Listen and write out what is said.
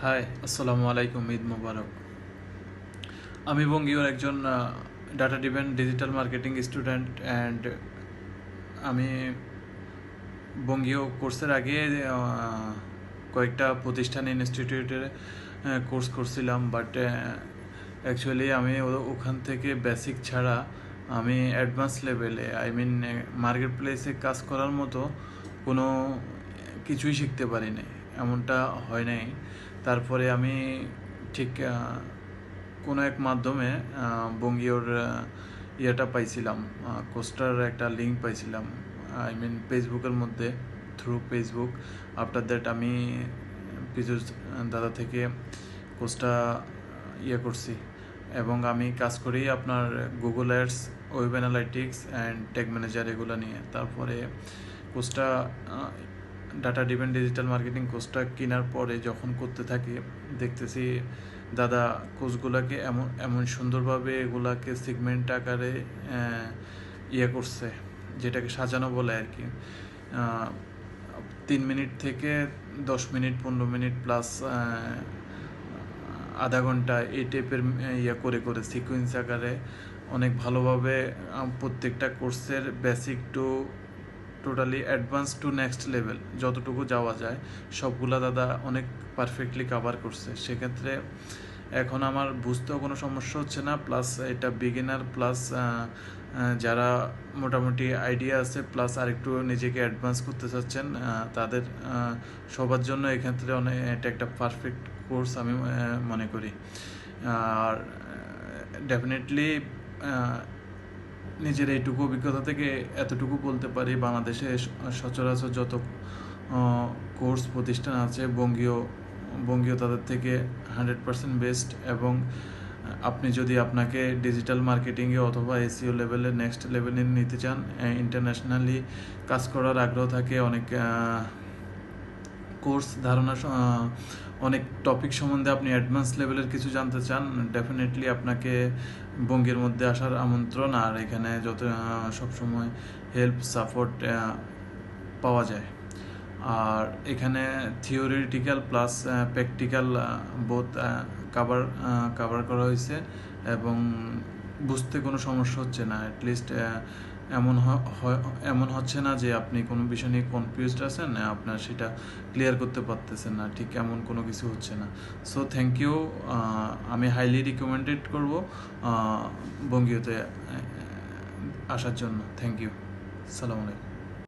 High, আসসালামু আলাইকুম, ঈদ মোবারক। আমি বঙ্গীয়র একজন data driven digital marketing student and আমি বঙ্গীয় কোর্সের আগে কয়েকটা প্রতিষ্ঠান ইনস্টিটিউটে কোর্স করছিলাম, বাট অ্যাকচুয়ালি আমি ওখান থেকে বেসিক ছাড়া আমি অ্যাডভান্স লেভেলে মার্কেট প্লেসে কাজ করার মতো কোনো কিছুই শিখতে পারিনি, এমনটা হয় নাই। তারপরে আমি ঠিক কোনো এক মাধ্যমে বঙ্গীয়র ইয়েটা পাইছিলাম, কোর্সটার একটা লিঙ্ক পাইছিলাম, ফেসবুকের মধ্যে, থ্রু ফেসবুক। আফটার দ্যাট আমি পিজুস দাদা থেকে কোর্সটা করছি এবং আমি কাজ করি আপনার Google ads, web analytics and tag manager এগুলো নিয়ে। তারপরে কোর্সটা ডাটা ড্রিভেন ডিজিটাল মার্কেটিং কোর্সটা কেনার পরে যখন করতে থাকি, দেখতেছি দাদা কোর্সগুলোকে এমন সুন্দরভাবে এগুলাকে সেগমেন্ট আকারে করছে, যেটাকে সাজানো বলে আর কি। 3 মিনিট থেকে 10 মিনিট, 15 মিনিট প্লাস আধা ঘন্টা এই টাইপের করে করে সিকোয়েন্স আকারে অনেক ভালোভাবে প্রত্যেকটা কোর্সের basic to totally advance to next level যতটুকু যাওয়া যায় সবগুলা দাদা অনেক পারফেক্টলি কাভার করছে। সেক্ষেত্রে এখন আমার বুঝতেও কোনো সমস্যা হচ্ছে না, প্লাস এটা বিগিনার প্লাস যারা মোটামুটি আইডিয়া আছে প্লাস আরেকটু নিজেকে অ্যাডভান্স করতে চাচ্ছেন তাদের সবার জন্য এক্ষেত্রে এটা একটা পারফেক্ট কোর্স আমি মনে করি। আর ডেফিনেটলি নিজের এইটুকু অভিজ্ঞতা থেকে এতটুকু বলতে পারি, বাংলাদেশে সচরাচর যত কোর্স প্রতিষ্ঠান আছে বঙ্গীয় তাদের থেকে 100% বেস্ট। এবং আপনি যদি আপনাকে ডিজিটাল মার্কেটিংয়ে অথবা এসইও লেভেলে নেক্সট লেভেলে নিতে চান, ইন্টারন্যাশনালি কাজ করার আগ্রহ থাকে, অনেক কোর্স ধারণা, অনেক টপিক সম্বন্ধে আপনি অ্যাডভান্স লেভেলের কিছু জানতে চান, ডেফিনেটলি আপনাকে বঙ্গের মধ্যে আসার আমন্ত্রণ। আর এখানে যত সবসময় হেল্প সাপোর্ট পাওয়া যায়। আর এখানে theoretical plus practical both cover করা হয়েছে এবং বুঝতে কোনো সমস্যা হচ্ছে না। অ্যাটলিস্ট এমন হচ্ছে না যে আপনি কোনো বিষয় নিয়ে কনফিউজড আছেন, আপনার সেটা ক্লিয়ার করতে পারতেছেন না, ঠিক এমন কোনো কিছু হচ্ছে না। সো থ্যাংক ইউ, আমি হাইলি রিকমেন্ডেড করব বঙ্গীয়তে আসার জন্য। থ্যাংক ইউ, আসসালামু আলাইকুম।